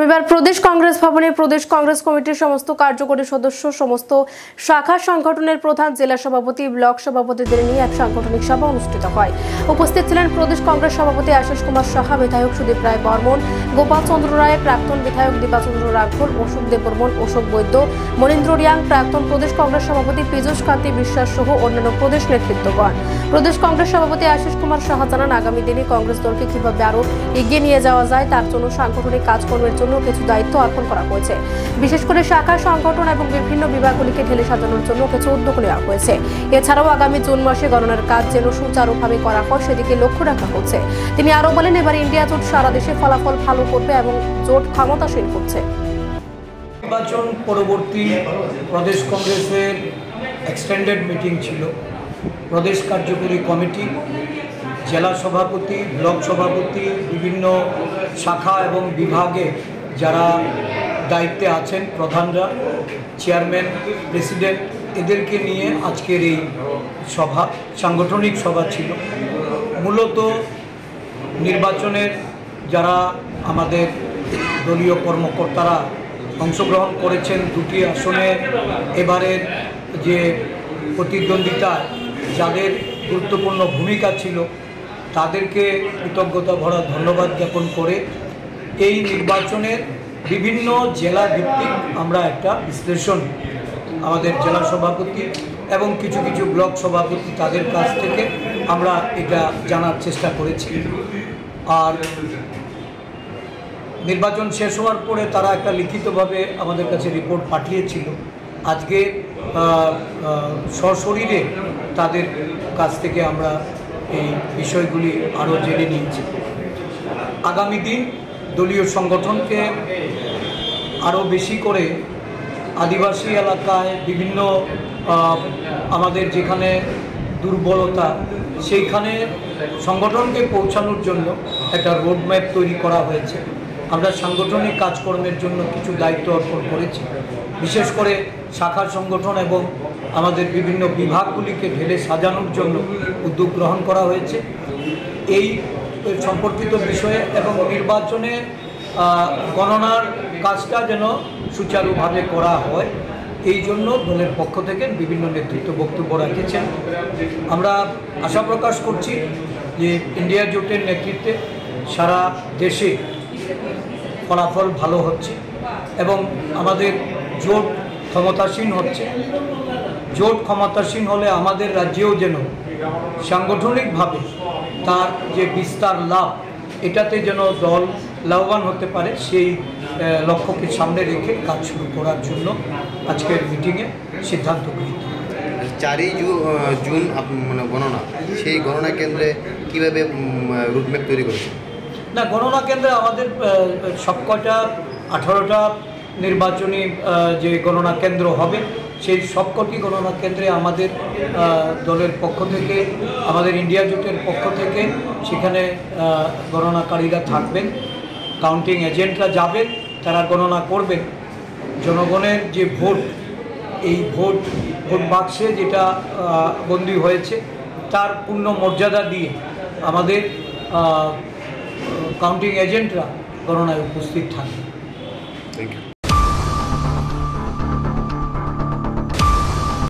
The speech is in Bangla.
রবিবার প্রদেশ কংগ্রেস ভবনে প্রদেশ কংগ্রেস কমিটির সমস্ত কার্যকরী সদস্য, সমস্ত শাখা সংগঠনের প্রধান, জেলা সভাপতি, ব্লক সভাপতিদের নিয়ে এক সাংগঠনিক সভা অনুষ্ঠিত হয়। উপস্থিত ছিলেন প্রদেশ কংগ্রেস সভাপতি আশিস কুমার সাহা, বিধায়ক সুদীপ রায় বর্মন, গোপাল চন্দ্র রায়, প্রাক্তন বিধায়ক দিবাচন্দ্র রাঘোল, অশোক দেববর্মন, অশোক বৈদ্য, মনীন্দ্র রিয়াং, প্রাক্তন প্রদেশ কংগ্রেস সভাপতি পীযূষ কান্তি বিশ্বাস সহ অন্যান্য প্রদেশ নেতৃত্বগণ। প্রদেশ কংগ্রেস সভাপতি আশিস কুমার সাহা জানান, আগামী দিনে কংগ্রেস দলকে কিভাবে আরো এগিয়ে নিয়ে যাওয়া যায় তার জন্য সাংগঠনিক কাজকর্মের জন্য কিছু দায়িত্ব অর্পণ করা হয়েছে। বিশেষ করে শাখা সংগঠন এবং বিভিন্ন বিভাগগুলিকে ঢেলে সাজানোর জন্য কিছু উদ্যোগ নেওয়া হয়েছে। এছাড়াও আগামী জুন মাসে গণনার কাজ যেন সুচারুভাবে করা হয় সেদিকে লক্ষ্য রাখা হচ্ছে। তিনি আরো বলেন, এবার ইন্ডিয়া জোট সারা দেশে ফলাফল ভালো করবে এবং জোট ক্ষমতাসীন করছে। নির্বাচন পরবর্তী প্রদেশ কংগ্রেসের এক্সটেন্ডেড মিটিং ছিল। প্রদেশ কার্যকরী কমিটি, জেলা সভাপতি, ব্লক সভাপতি, বিভিন্ন শাখা এবং বিভাগে যারা দায়িত্বে আছেন, প্রধানরা, চেয়ারম্যান, প্রেসিডেন্ট, এদেরকে নিয়ে আজকের এই সভা, সাংগঠনিক সভা ছিল। মূলত নির্বাচনের যারা আমাদের দলীয় কর্মকর্তারা অংশগ্রহণ করেছেন, দুটি আসনে এবারের যে প্রতিদ্বন্দ্বিতায় যাদের গুরুত্বপূর্ণ ভূমিকা ছিল তাদেরকে কৃতজ্ঞতা ভরা ধন্যবাদ জ্ঞাপন করে এই নির্বাচনের বিভিন্ন জেলা ভিত্তিক আমরা একটা বিশ্লেষণ আমাদের জেলা সভাপতি এবং কিছু কিছু ব্লক সভাপতি তাদের কাছ থেকে আমরা এটা জানার চেষ্টা করেছি। আর নির্বাচন শেষ হওয়ার পরে তারা একটা লিখিতভাবে আমাদের কাছে রিপোর্ট পাঠিয়েছিল। আজকে সশরীরে তাদের কাছ থেকে আমরা এই বিষয়গুলি আরও জেনে নিয়েছি। আগামী দিন দলীয় সংগঠনকে আরও বেশি করে আদিবাসী এলাকায় বিভিন্ন আমাদের যেখানে দুর্বলতা সেইখানে সংগঠনকে পৌঁছানোর জন্য একটা রোডম্যাপ তৈরি করা হয়েছে। আমরা সাংগঠনিক কাজকর্মের জন্য কিছু দায়িত্ব অর্পণ করেছি। বিশেষ করে শাখা সংগঠন এবং আমাদের বিভিন্ন বিভাগগুলিকে ঢেলে সাজানোর জন্য উদ্যোগ গ্রহণ করা হয়েছে। এই সম্পর্কিত বিষয়ে এবং নির্বাচনে গণনার কাজটা যেন সুচারুভাবে করা হয় এই জন্য দলের পক্ষ থেকে বিভিন্ন নেতৃত্ব বক্তব্য রাখেছেন। আমরা আশা প্রকাশ করছি যে ইন্ডিয়া জোটের নেতৃত্বে সারা দেশে ফলাফল ভালো হচ্ছে এবং আমাদের জোট ক্ষমতাসীন হচ্ছে। জোট ক্ষমতাসীন হলে আমাদের রাজ্যেও যেন সাংগঠনিকভাবে তার যে বিস্তার লাভ, এটাতে যেন দল লাভবান হতে পারে, সেই লক্ষ্যকে সামনে রেখে কাজ শুরু করার জন্য আজকের মিটিংয়ে সিদ্ধান্ত গৃহীত। 4ই জুন মানে গণনা, সেই গণনা কেন্দ্রে কীভাবে রুটম্যাপ তৈরি করেছে? না, গণনা কেন্দ্রে আমাদের সবকটা 18টা নির্বাচনী যে গণনা কেন্দ্র হবে সেই সবকটি গণনা কেন্দ্রে আমাদের দলের পক্ষ থেকে, আমাদের ইন্ডিয়া জোটের পক্ষ থেকে সেখানে গণনাকারীরা থাকবেন, কাউন্টিং এজেন্টরা যাবেন, তারা গণনা করবেন। জনগণের যে ভোট, এই ভোট বাক্সে যেটা বন্দী হয়েছে তার পূর্ণ মর্যাদা দিয়ে আমাদের কাউন্টিং এজেন্টরা গণনায় উপস্থিত থাকবে। Thank you.